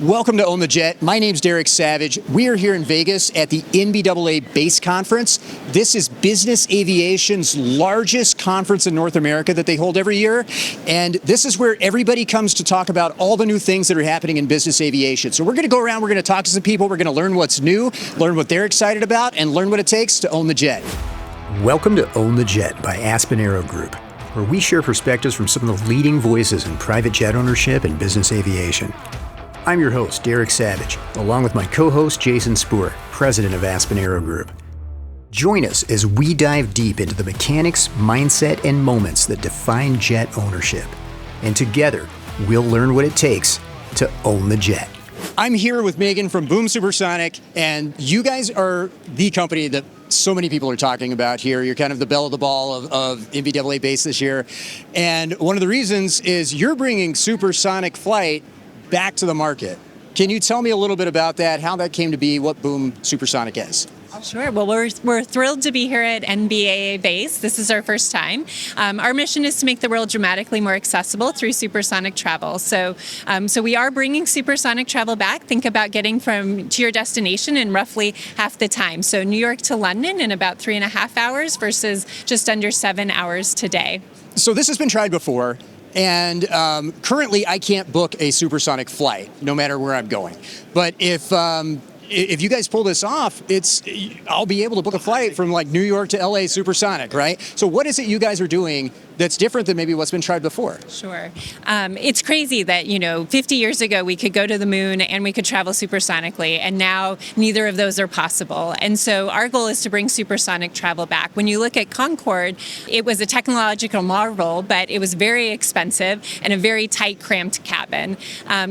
Welcome to Own the Jet. My name's Derek Savage. We are here in Vegas at the NBAA-BACE conference. This is Business Aviation's largest conference in North America that they hold every year. And this is where everybody comes to talk about all the new things that are happening in business aviation. So we're going to go around, we're going to talk to some people, we're going to learn what's new, learn what they're excited about, and learn what it takes to own the jet. Welcome to Own the Jet by StandardAero Group, where we share perspectives from some of the leading voices in private jet ownership and business aviation. I'm your host, Derek Savage, along with my co-host, Jason Spoor, president of StandardAero Group. Join us as we dive deep into the mechanics, mindset, and moments that define jet ownership. And together, we'll learn what it takes to own the jet. I'm here with Megan from Boom Supersonic, and you guys are the company that so many people are talking about here. You're kind of the belle of the ball of NBAA-BACE this year. And one of the reasons is you're bringing supersonic flight back to the market. Can you tell me a little bit about that, how that came to be, what Boom Supersonic is? Sure. Well, we're thrilled to be here at NBAA-BACE. This is our first time. Our mission is to make the world dramatically more accessible through supersonic travel. So we are bringing supersonic travel back. Think about getting to your destination in roughly half the time. So New York to London in about 3.5 hours versus just under 7 hours today. So this has been tried before. And currently, I can't book a supersonic flight, no matter where I'm going. But if you guys pull this off, I'll be able to book a flight from like New York to LA supersonic, right? So what is it you guys are doing that's different than maybe what's been tried before? Sure. It's crazy that, 50 years ago we could go to the moon and we could travel supersonically, and now neither of those are possible. And so our goal is to bring supersonic travel back. When you look at Concorde, it was a technological marvel, but it was very expensive and a very tight, cramped cabin.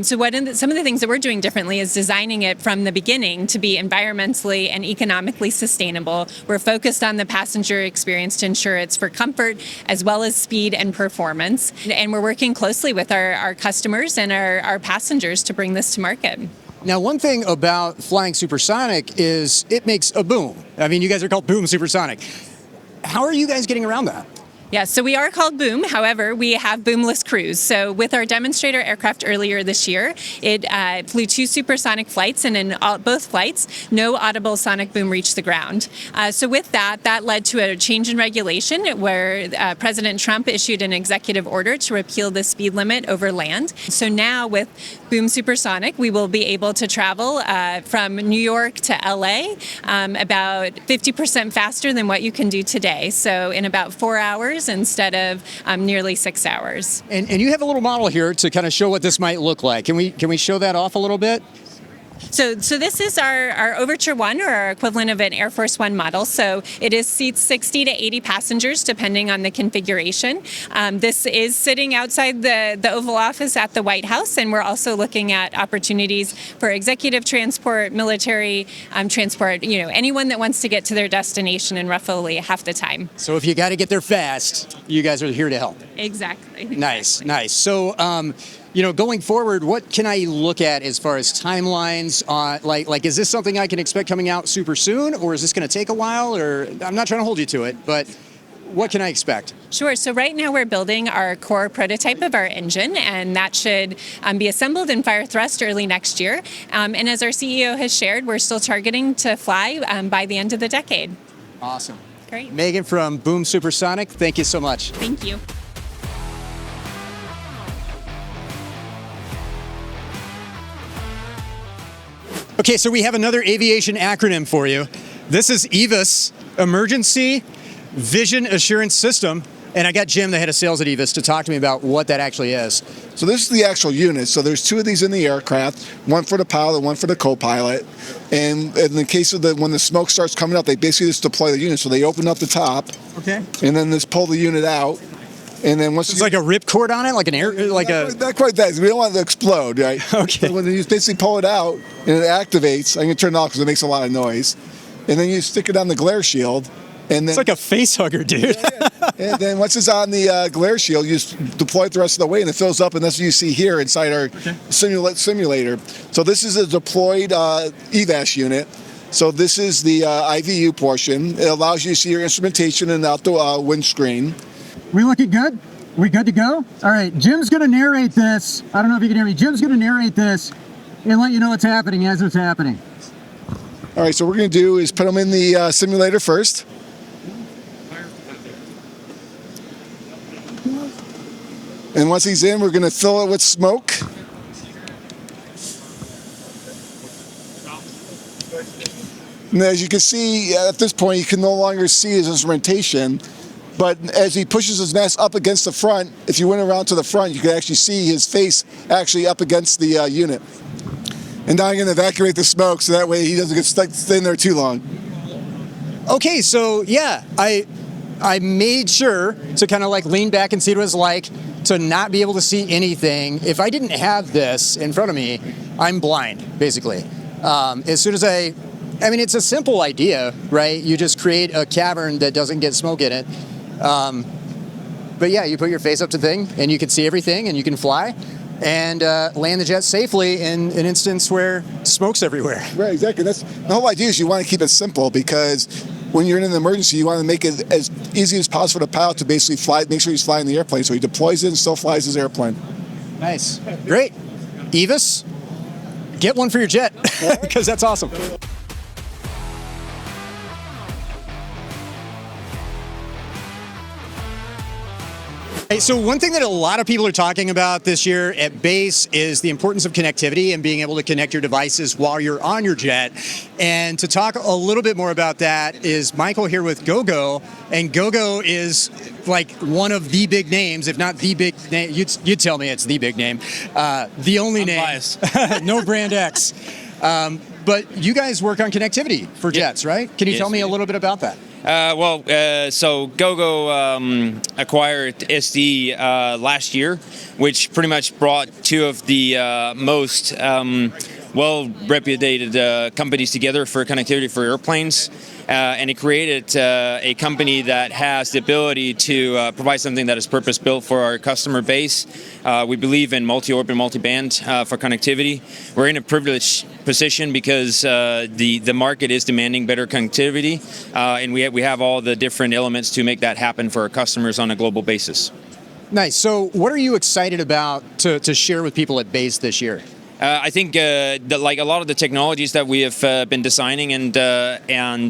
So some of the things that we're doing differently is designing it from the beginning to be environmentally and economically sustainable. We're focused on the passenger experience to ensure it's for comfort as well as speed and performance. And we're working closely with our customers and our passengers to bring this to market. Now, one thing about flying supersonic is it makes a boom. I mean, you guys are called Boom Supersonic. How are you guys getting around that? Yeah, so we are called Boom. However, we have boomless crews. So with our demonstrator aircraft earlier this year, it flew 2 supersonic flights, and in both flights, no audible sonic boom reached the ground. So with that led to a change in regulation where President Trump issued an executive order to repeal the speed limit over land. So now with Boom Supersonic, we will be able to travel from New York to LA about 50% faster than what you can do today. So in about 4 hours instead of nearly 6 hours. And you have a little model here to kind of show what this might look like. Can we show that off a little bit? So this is our Overture 1, or our equivalent of an Air Force One model. So it seats 60 to 80 passengers, depending on the configuration. This is sitting outside the Oval Office at the White House, and we're also looking at opportunities for executive transport, military transport, anyone that wants to get to their destination in roughly half the time. So if you got to get there fast, you guys are here to help. Exactly. Nice. So, going forward, what can I look at as far as timelines on, like, is this something I can expect coming out super soon, or is this going to take a while? Or I'm not trying to hold you to it, but what can I expect? Sure. So right now we're building our core prototype of our engine, and that should be assembled in fire thrust early next year. And as our CEO has shared, we're still targeting to fly by the end of the decade. Awesome. Great. Megan from Boom Supersonic, thank you so much. Thank you. Okay, so we have another aviation acronym for you. This is EVAS, Emergency Vision Assurance System. And I got Jim, the head of sales at EVAS, to talk to me about what that actually is. So this is the actual unit. So there's 2 of these in the aircraft, one for the pilot, one for the co-pilot. And in the case of when the smoke starts coming out, they basically just deploy the unit. So they open up the top, okay, and then just pull the unit out. And then once it's like a ripcord on it, like not quite that. We don't want it to explode, right? Okay. So when you basically pull it out and it activates, I'm going to turn it off because it makes a lot of noise. And then you stick it on the glare shield. And then, it's like a face hugger, dude. Yeah. And then once it's on the glare shield, you just deploy it the rest of the way, and it fills up, and that's what you see here inside our simulator. So this is a deployed EVAS unit. So this is the IVU portion. It allows you to see your instrumentation and out the windscreen. We looking good? We good to go? All right, Jim's going to narrate this. I don't know if you can hear me. Jim's going to narrate this and let you know what's happening as it's happening. All right, so what we're going to do is put him in the simulator first. And once he's in, we're going to fill it with smoke. And as you can see, at this point, you can no longer see his instrumentation. But as he pushes his mask up against the front, if you went around to the front, you can actually see his face actually up against the unit. And now I'm going to evacuate the smoke so that way he doesn't get stuck in there too long. Okay, so yeah, I made sure to kind of like lean back and see what it was like to not be able to see anything. If I didn't have this in front of me, I'm blind, basically. As soon as I mean, it's a simple idea, right? You just create a cavern that doesn't get smoke in it. But yeah, you put your face up to the thing and you can see everything and you can fly and land the jet safely in an instance where smoke's everywhere. Right, exactly. That's the whole idea is you want to keep it simple because when you're in an emergency, you want to make it as easy as possible for the pilot to basically fly, make sure he's flying the airplane. So he deploys it and still flies his airplane. Nice. Great. EVAS, get one for your jet because that's awesome. Hey, so one thing that a lot of people are talking about this year at BACE is the importance of connectivity and being able to connect your devices while you're on your jet. And to talk a little bit more about that is Michael here with Gogo. And Gogo is like one of the big names, if not the big name. You'd tell me it's the big name. The only name. Biased. No brand X. But you guys work on connectivity for jets, right? Can you tell me a little bit about that? So Gogo acquired SD last year, which pretty much brought two of the most well-reputed companies together for connectivity for airplanes. And it created a company that has the ability to provide something that is purpose-built for our customer base. We believe in multi-orbit, multi-band for connectivity. We're in a privileged position because the market is demanding better connectivity, and we have all the different elements to make that happen for our customers on a global basis. Nice. So what are you excited about to share with people at BACE this year? I think like a lot of the technologies that we have been designing and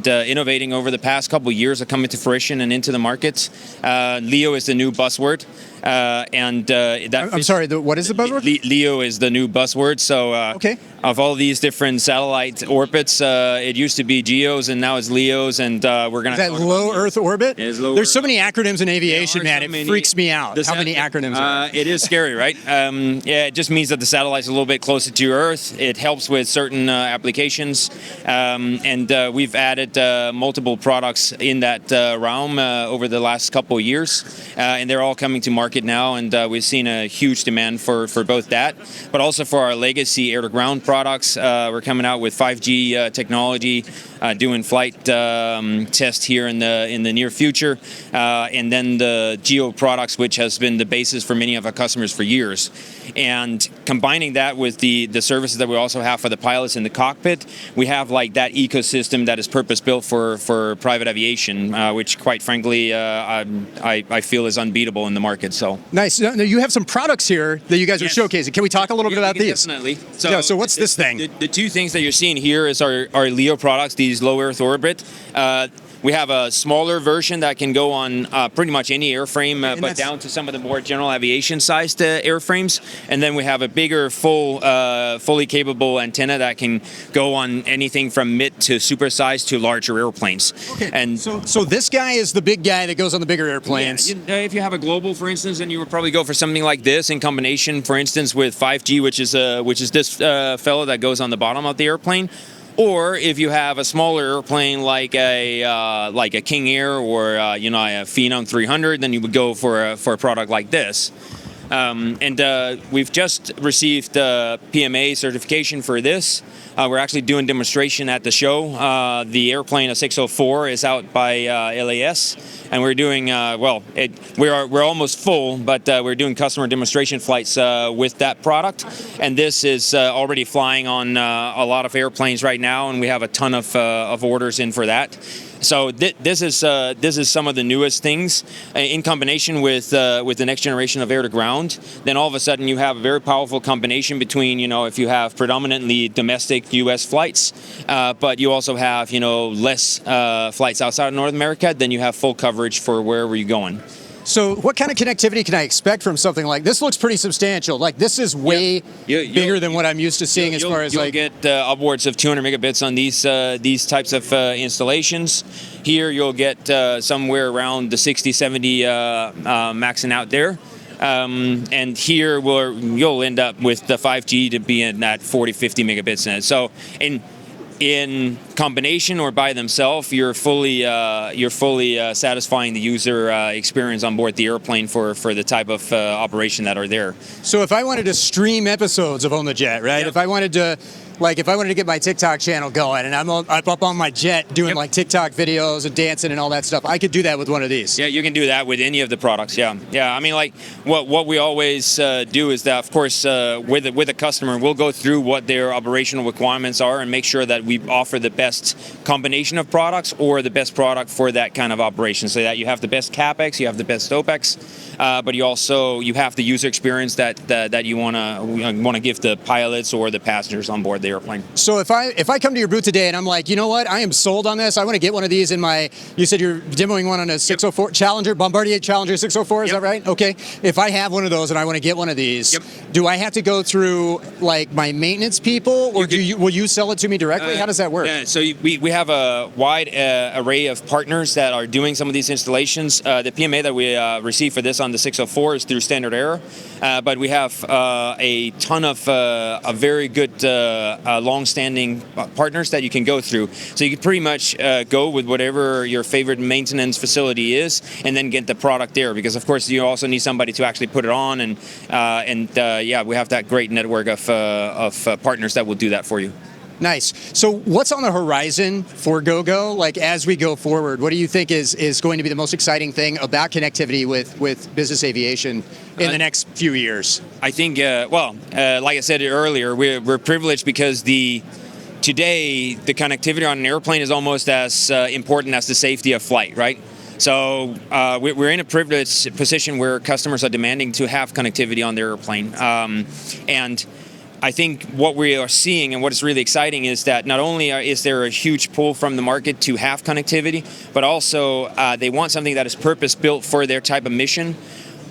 innovating over the past couple of years are coming to fruition and into the market. LEO is the new buzzword. I'm sorry, what is the buzzword? LEO is the new buzzword. So of all these different satellite orbits, it used to be GEOs and now it's LEOs, and we're going to... Is that low Earth orbit? It is low There's Earth. so many acronyms in aviation, man. So it freaks me out how many acronyms are. It is scary, right? It just means that the satellite's a little bit closer to Earth. It helps with certain applications, and we've added multiple products in that realm over the last couple of years, and they're all coming to market now, and we've seen a huge demand for both that, but also for our legacy air-to-ground products. We're coming out with 5G technology, doing flight tests here in the near future, and then the GEO products, which has been the basis for many of our customers for years. And combining that with the services that we also have for the pilots in the cockpit, we have like that ecosystem that is purpose-built for private aviation, which quite frankly I feel is unbeatable in the market. So nice. Now, you have some products here that you guys are showcasing. Can we talk a little bit about these? Definitely. So what's this thing? The two things that you're seeing here is our LEO products, these low Earth orbit. We have a smaller version that can go on pretty much any airframe, but down to some of the more general aviation-sized airframes. And then we have a bigger, fully capable antenna that can go on anything from mid to supersized to larger airplanes. Okay. And so this guy is the big guy that goes on the bigger airplanes. Yeah, if you have a global, for instance, then you would probably go for something like this in combination, for instance, with 5G, which is this fellow that goes on the bottom of the airplane. Or if you have a smaller airplane like a King Air or a Phenom 300, then you would go for a product like this. And we've just received PMA certification for this. We're actually doing demonstration at the show. The airplane, a 604, is out by LAS, and we're doing we're almost full, but we're doing customer demonstration flights with that product, and this is already flying on a lot of airplanes right now, and we have a ton of orders in for that. So this is some of the newest things in combination with the next generation of air to ground. Then all of a sudden you have a very powerful combination between, if you have predominantly domestic U.S. flights, but you also have less flights outside of North America, then you have full coverage for wherever you're going. So what kind of connectivity can I expect from something like this? Looks pretty substantial. Like this is way bigger than what I'm used to seeing you'll get upwards of 200 megabits on these types of installations. Here you'll get somewhere around the 60, 70 maxing out there. And here you'll end up with the 5G to be in that 40, 50 megabits in it. So in combination or by themselves, you're fully satisfying the user experience on board the airplane for the type of operation that are there. So if I wanted to stream episodes of On the Jet, right? Yep. If I wanted to get my TikTok channel going, and I'm up on my jet doing like TikTok videos and dancing and all that stuff, I could do that with one of these. Yeah, you can do that with any of the products. Yeah. I mean, like what we always do is that, of course, with a customer, we'll go through what their operational requirements are and make sure that we offer the best combination of products or the best product for that kind of operation, so that you have the best capex, you have the best opex, but you have the user experience that you want to give the pilots or the passengers on board the airplane. So if I come to your booth today and I'm like, you know what, I am sold on this. I want to get one of these in my. You said you're demoing one on a 604 Challenger, Bombardier Challenger 604. Is that right? Okay. If I have one of those and I want to get one of these, do I have to go through like my maintenance people, or will you sell it to me directly? How does that work? Yeah. So we have a wide array of partners that are doing some of these installations. The PMA that we receive for this on the 604 is through StandardAero, but we have a ton of a very good long-standing partners that you can go through. So you can pretty much go with whatever your favorite maintenance facility is, and then get the product there. Because of course you also need somebody to actually put it on, and we have that great network of partners that will do that for you. Nice. So what's on the horizon for Gogo? Like as we go forward, what do you think is going to be the most exciting thing about connectivity with business aviation in the next few years? I think, like I said earlier, we're privileged because today the connectivity on an airplane is almost as important as the safety of flight, right? So we're in a privileged position where customers are demanding to have connectivity on their airplane, and I think what we are seeing and what is really exciting is that not only is there a huge pull from the market to have connectivity, but also they want something that is purpose-built for their type of mission.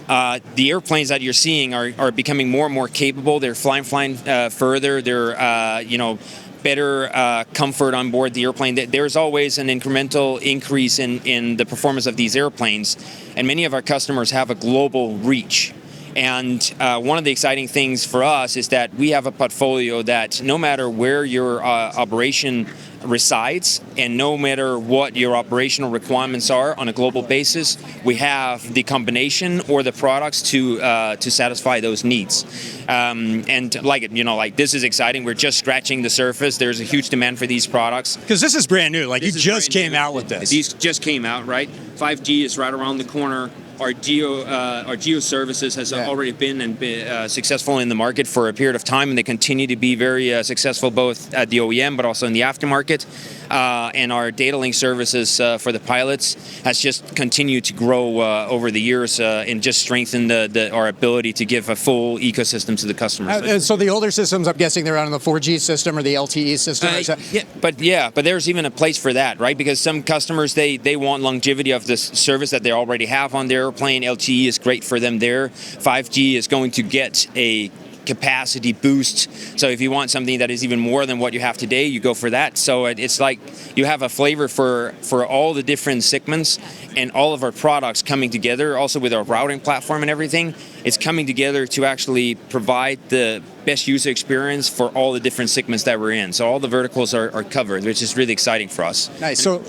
The airplanes that you're seeing are becoming more and more capable. They're flying further. They're better comfort on board the airplane. There's always an incremental increase in the performance of these airplanes, and many of our customers have a global reach. And one of the exciting things for us is that we have a portfolio that no matter where your operation resides and no matter what your operational requirements are on a global basis, we have the combination or the products to satisfy those needs. And this is exciting. We're just scratching the surface. There's a huge demand for these products. Because this is brand new. Like you just came out with this. These just came out, right? 5G is right around the corner. Our geo services has already been successful in the market for a period of time, and they continue to be very successful both at the OEM but also in the aftermarket. And our data link services for the pilots has just continued to grow over the years and just strengthen our ability to give a full ecosystem to the customers. So the older systems, I'm guessing they're on the 4G system or the LTE system. But there's even a place for that, right? Because some customers they want longevity of the service that they already have on their airplane. LTE is great for them there. 5G is going to get a capacity boost. So if you want something that is even more than what you have today, you go for that. So it's like you have a flavor for all the different segments, and all of our products coming together, also with our routing platform and everything, it's coming together to actually provide the best user experience for all the different segments that we're in. So all the verticals are covered, which is really exciting for us. Nice. So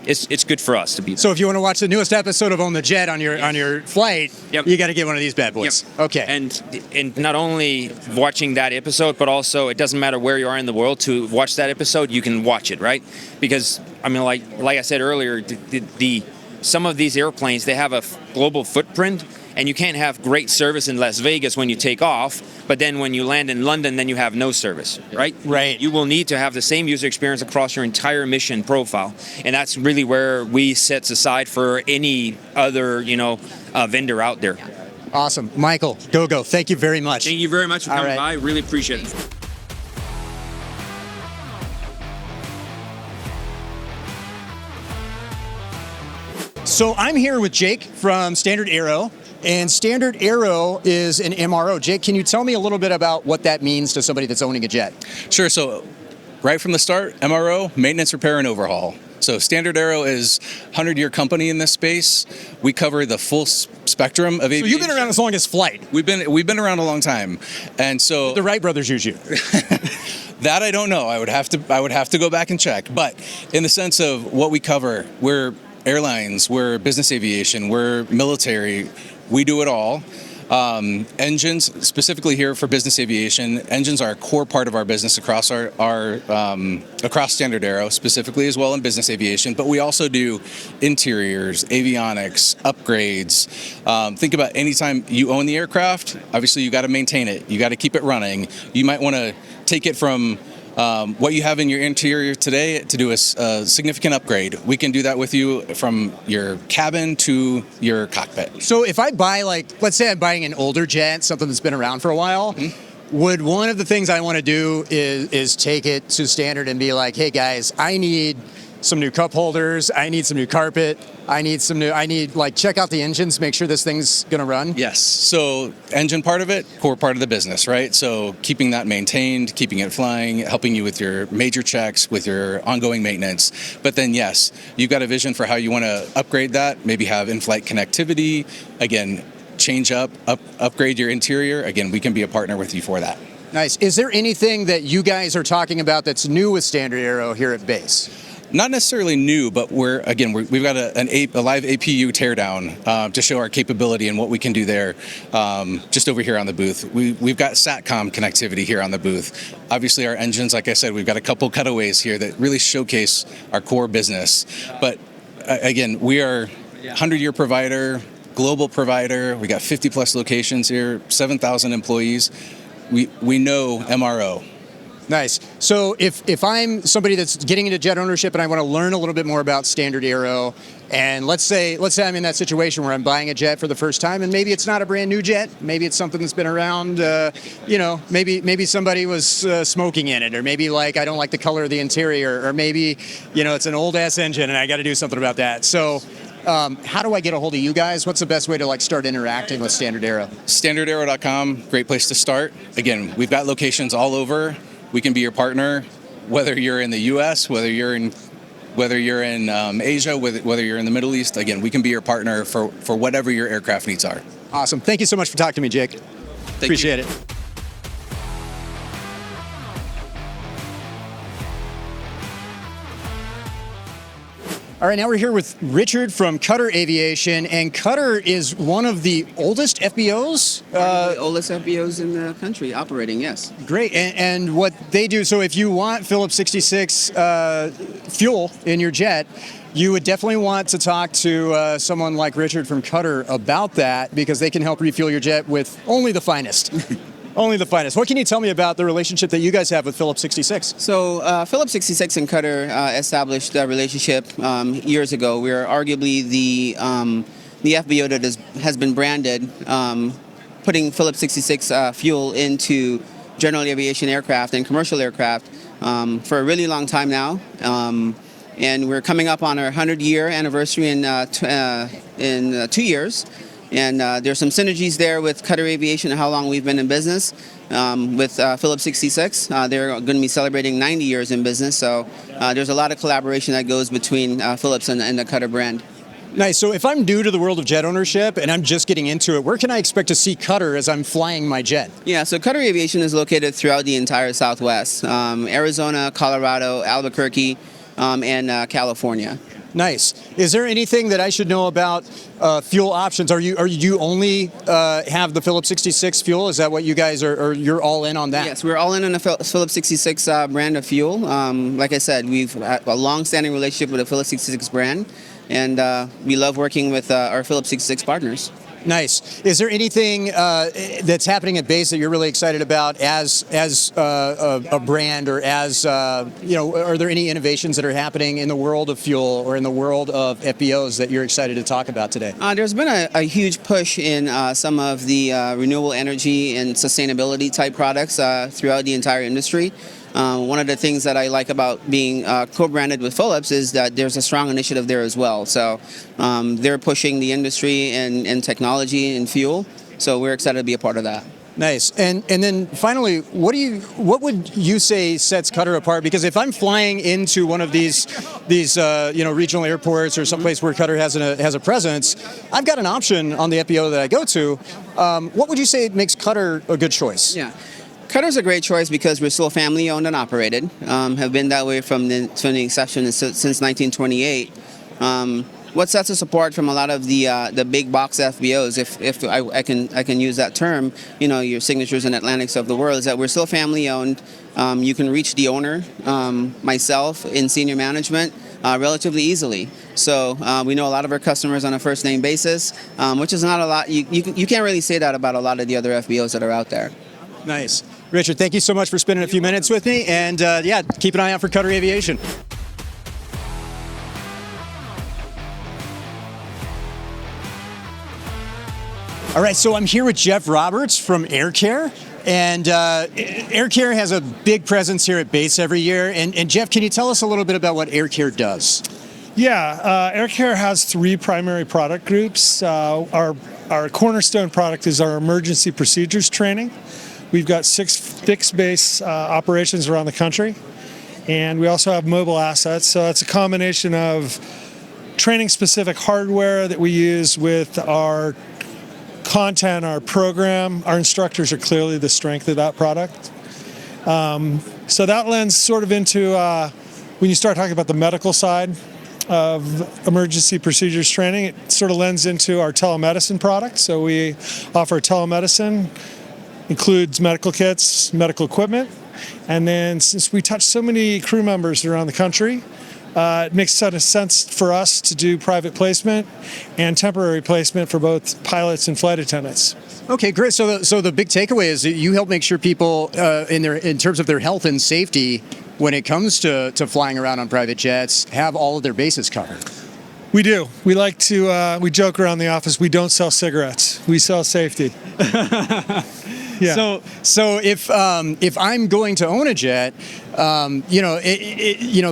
it's good for us to be there. So if you want to watch the newest episode of On the Jet on your flight, you got to get one of these bad boys. Yep. Okay. And not only watching that episode, but also it doesn't matter where you are in the world to watch that episode, you can watch it, right? Because I mean, like I said earlier, the some of these airplanes, they have a global footprint, and you can't have great service in Las Vegas when you take off, but then when you land in London, then you have no service, right? Right. You will need to have the same user experience across your entire mission profile, and that's really where we set aside for any other, vendor out there. Awesome. Michael, Gogo, thank you very much. Thank you very much for All coming right. by. Really appreciate it. So I'm here with Jake from StandardAero, and StandardAero is an MRO. Jake, can you tell me a little bit about what that means to somebody that's owning a jet? Sure. So right from the start, MRO, maintenance, repair, and overhaul. So StandardAero is a 100-year company in this space. We cover the full spectrum of aviation. So you've been around as long as flight. We've been around a long time, and so The Wright brothers use you. that I don't know. I would have to go back and check. But in the sense of what we cover, we're airlines, we're business aviation, we're military. We do it all. Engines, specifically here for business aviation, engines are a core part of our business across across StandardAero, specifically as well in business aviation. But we also do interiors, avionics, upgrades. Think about anytime you own the aircraft. Obviously, you got to maintain it. You got to keep it running. You might want to take it from what you have in your interior today to do a significant upgrade. We can do that with you from your cabin to your cockpit. So if I buy, let's say I'm buying an older jet, something that's been around for a while, would one of the things I want to do is take it to Standard and be like, hey guys, I need some new cup holders, I need some new carpet, check out the engines, make sure this thing's gonna run? Yes, so engine part of it, core part of the business, right? So keeping that maintained, keeping it flying, helping you with your major checks, with your ongoing maintenance. But then yes, you've got a vision for how you want to upgrade that, maybe have in-flight connectivity, again, change upgrade your interior. Again, we can be a partner with you for that. Nice. Is there anything that you guys are talking about that's new with StandardAero here at BACE? Not necessarily new, but we've got a live APU teardown to show our capability and what we can do there. Just over here on the booth, we've got SATCOM connectivity here on the booth. Obviously, our engines, like I said, we've got a couple cutaways here that really showcase our core business. But again, we are 100-year provider, global provider. We got 50 plus locations here, 7,000 employees. We know MRO. Nice. So if I'm somebody that's getting into jet ownership and I want to learn a little bit more about StandardAero, and let's say I'm in that situation where I'm buying a jet for the first time, and maybe it's not a brand new jet, maybe it's something that's been around, maybe somebody was smoking in it, or maybe I don't like the color of the interior, or maybe it's an old ass engine and I got to do something about that. So how do I get a hold of you guys? What's the best way to start interacting with StandardAero? StandardAero.com, great place to start. Again, we've got locations all over. We can be your partner, whether you're in the U.S., whether you're in Asia, whether you're in the Middle East. Again, we can be your partner for whatever your aircraft needs are. Awesome. Thank you so much for talking to me, Jake. Appreciate it. All right, now we're here with Richard from Cutter Aviation, and Cutter is one of the oldest FBOs. The oldest FBOs in the country operating, yes. Great, and what they do, so if you want Phillips 66 fuel in your jet, you would definitely want to talk to someone like Richard from Cutter about that, because they can help refuel your jet with only the finest. Only the finest. What can you tell me about the relationship that you guys have with Phillips 66? So Phillips 66 and Cutter established a relationship years ago. We're arguably the FBO that has been branded, putting Phillips 66 fuel into general aviation aircraft and commercial aircraft for a really long time now. And we're coming up on our 100-year anniversary in 2 years. And there's some synergies there with Cutter Aviation and how long we've been in business. With Phillips 66, they're going to be celebrating 90 years in business. So there's a lot of collaboration that goes between Phillips and the Cutter brand. Nice. So if I'm new to the world of jet ownership and I'm just getting into it, where can I expect to see Cutter as I'm flying my jet? Yeah, so Cutter Aviation is located throughout the entire Southwest. Arizona, Colorado, Albuquerque, and California. Nice. Is there anything that I should know about fuel options? Are you only have the Phillips 66 fuel? Is that what you guys are, or you're all in on that? Yes, we're all in on the Phillips 66 brand of fuel. Like I said, we've had a long-standing relationship with the Phillips 66 brand. and we love working with our Phillips 66 partners. Nice. Is there anything that's happening at BACE that you're really excited about as a brand, or as are there any innovations that are happening in the world of fuel or in the world of FBOs that you're excited to talk about today? There's been a huge push in some of the renewable energy and sustainability type products throughout the entire industry. One of the things that I like about being co-branded with Phillips is that there's a strong initiative there as well. So they're pushing the industry and technology and fuel. So we're excited to be a part of that. Nice. And then finally, what would you say sets Cutter apart? Because if I'm flying into one of these regional airports or someplace where Cutter has a presence, I've got an option on the FBO that I go to. What would you say makes Cutter a good choice? Yeah. Cutter's a great choice because we're still family owned and operated. Have been that way from the inception since 1928. What sets us apart from a lot of the big box FBOs, if I can use that term, your Signatures and Atlantics of the world, is that we're still family owned. You can reach the owner, myself, in senior management relatively easily. So we know a lot of our customers on a first name basis, which is not a lot. You can't really say that about a lot of the other FBOs that are out there. Nice. Richard, thank you so much for spending a few minutes with me, and keep an eye out for Cutter Aviation. All right, so I'm here with Jeff Roberts from AirCare, and AirCare has a big presence here at BACE every year. And Jeff, can you tell us a little bit about what AirCare does? Yeah, AirCare has three primary product groups. Our cornerstone product is our emergency procedures training. We've got 6 fixed base operations around the country, and we also have mobile assets. So it's a combination of training-specific hardware that we use with our content, our program. Our instructors are clearly the strength of that product. So that lends sort of into when you start talking about the medical side of emergency procedures training, it sort of lends into our telemedicine product. So we offer telemedicine, includes medical kits, medical equipment, and then since we touch so many crew members around the country, it makes sense for us to do private placement and temporary placement for both pilots and flight attendants. Okay, great. So the big takeaway is that you help make sure people, in terms of their health and safety, when it comes to flying around on private jets, have all of their bases covered. We do. We like to. We joke around the office. We don't sell cigarettes. We sell safety. Yeah. So if I'm going to own a jet,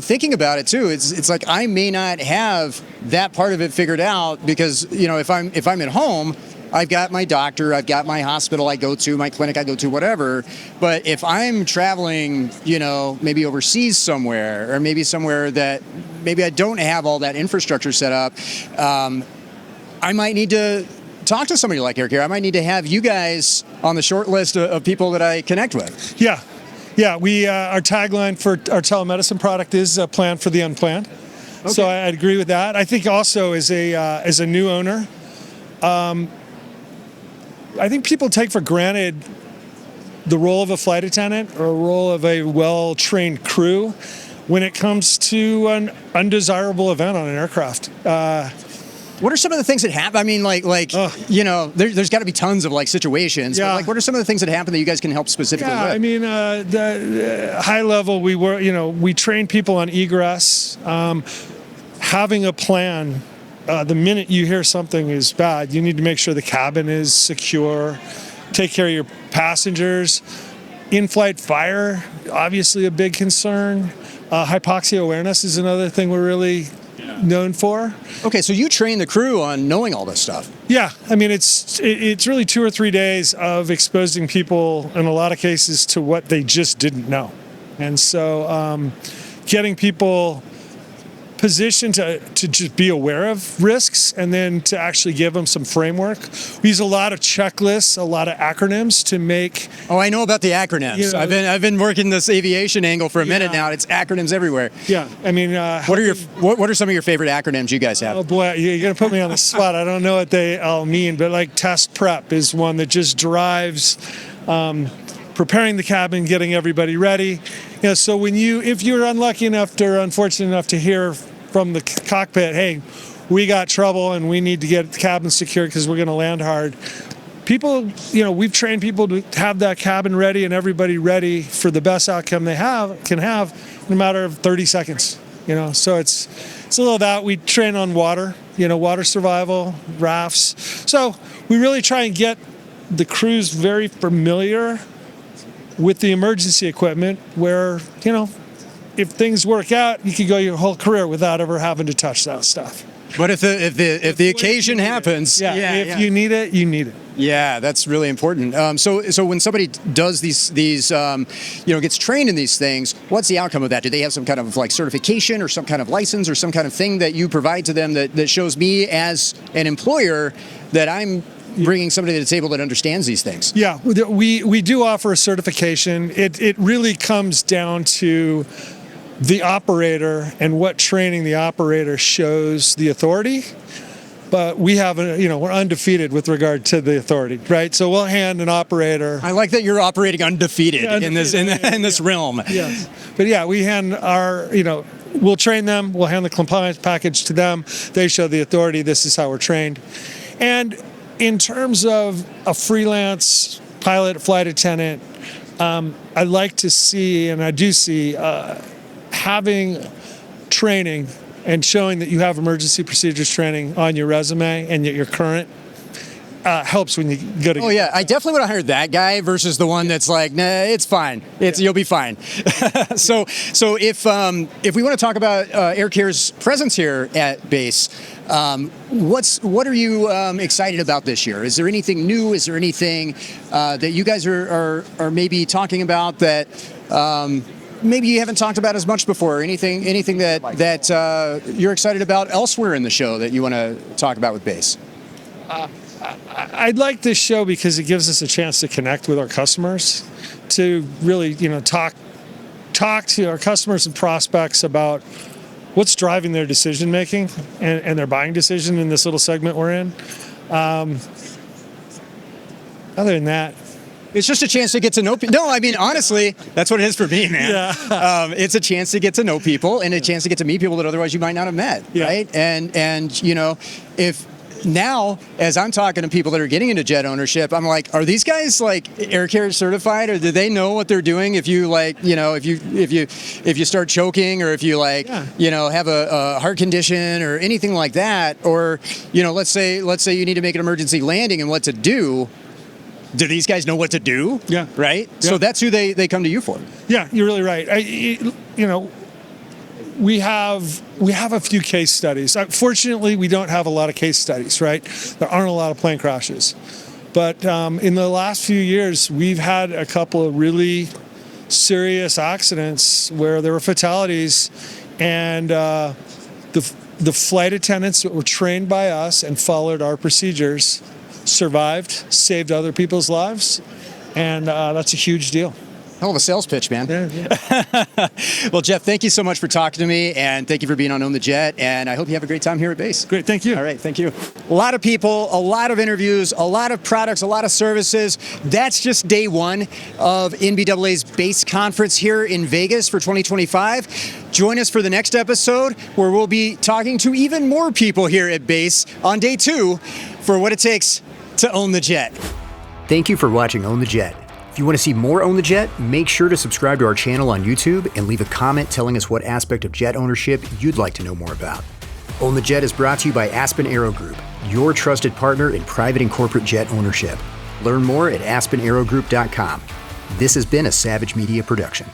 thinking about it too, it's like I may not have that part of it figured out because if I'm at home, I've got my doctor, I've got my hospital I go to, my clinic I go to, whatever. But if I'm traveling, maybe overseas somewhere, or maybe somewhere that maybe I don't have all that infrastructure set up, I might need to talk to somebody like AirCare. I might need to have you guys on the short list of people that I connect with. Yeah. We our tagline for our telemedicine product is a plan for the unplanned. Okay. So I'd agree with that. I think also as a new owner, I think people take for granted the role of a flight attendant or a role of a well-trained crew when it comes to an undesirable event on an aircraft. What are some of the things that happen? I mean, there's got to be tons of situations. Yeah. But what are some of the things that happen that you guys can help specifically with? I mean, the high level, we train people on egress, having a plan. The minute you hear something is bad, you need to make sure the cabin is secure, take care of your passengers. In-flight fire, obviously a big concern. Hypoxia awareness is another thing we're really known for. Okay, so you train the crew on knowing all this stuff. Yeah, I mean, it's really 2 or 3 days of exposing people, in a lot of cases, to what they just didn't know. And so getting people positioned to just be aware of risks and then to actually give them some framework. We use a lot of checklists, a lot of acronyms to make. Oh, I know about the acronyms. I've been working this aviation angle for a minute now. It's acronyms everywhere. Yeah, I mean, what are some of your favorite acronyms you guys have? Oh boy, you're gonna put me on the spot. I don't know what they all mean, but like test prep is one that just drives. Preparing the cabin, getting everybody ready. So if you're unlucky enough or unfortunate enough to hear from the cockpit, hey, we got trouble and we need to get the cabin secured because we're going to land hard. People, we've trained people to have that cabin ready and everybody ready for the best outcome they can have in a matter of 30 seconds. So it's a little of that. We train on water, water survival, rafts. So we really try and get the crews very familiar with the emergency equipment where, if things work out, you could go your whole career without ever having to touch that stuff. But if the occasion happens, if you need it, you need it. Yeah, that's really important. So when somebody does these gets trained in these things, what's the outcome of that? Do they have some kind of like certification or some kind of license or some kind of thing that you provide to them that shows me as an employer that I'm bringing somebody to the table that understands these things? Yeah, we do offer a certification. It really comes down to the operator and what training the operator shows the authority. But we have, we're undefeated with regard to the authority, right? So we'll hand an operator. I like that you're operating undefeated, in this realm. Yes, but yeah, we hand our, we'll train them. We'll hand the compliance package to them. They show the authority. This is how we're trained. And in terms of a freelance pilot, flight attendant, I like to see, and I do see, having training and showing that you have emergency procedures training on your resume and that you're current helps when you go to. Oh yeah, I definitely would have hired that guy versus the one that's like, nah, it's fine. You'll be fine. So if we want to talk about AirCare's presence here at Base, what are you excited about this year? Is there anything new? Is there anything that you guys are maybe talking about that? Maybe you haven't talked about as much before. Anything that you're excited about elsewhere in the show that you want to talk about with Base? I'd like this show because it gives us a chance to connect with our customers, to really, talk to our customers and prospects about what's driving their decision making and their buying decision in this little segment we're in. Other than that, it's just a chance to get to know people. No, I mean, honestly, that's what it is for me, man. Yeah. It's a chance to get to know people and a chance to get to meet people that otherwise you might not have met, right? And if now, as I'm talking to people that are getting into jet ownership, I'm like, are these guys like AirCare certified, or do they know what they're doing? If you if you start choking, or if you have a heart condition or anything like that, or let's say you need to make an emergency landing and what to do. Do these guys know what to do? Yeah. Right? Yeah. So that's who they come to you for. Yeah, you're really right. We have a few case studies. Fortunately, we don't have a lot of case studies, right? There aren't a lot of plane crashes. But in the last few years, we've had a couple of really serious accidents where there were fatalities, and the flight attendants that were trained by us and followed our procedures survived, saved other people's lives, and that's a huge deal. Hell of a sales pitch, man. Yeah. Well, Jeff, thank you so much for talking to me, and thank you for being on Own the Jet, and I hope you have a great time here at Base. Great, thank you. All right, thank you. A lot of people, a lot of interviews, a lot of products, a lot of services. That's just day one of NBAA's Base Conference here in Vegas for 2025. Join us for the next episode, where we'll be talking to even more people here at Base on day two for what it takes to own the jet. Thank you for watching Own the Jet. If you want to see more Own the Jet, make sure to subscribe to our channel on YouTube and leave a comment telling us what aspect of jet ownership you'd like to know more about. Own the Jet is brought to you by StandardAero Group, your trusted partner in private and corporate jet ownership. Learn more at AspenAeroGroup.com. This has been a Savage Media production.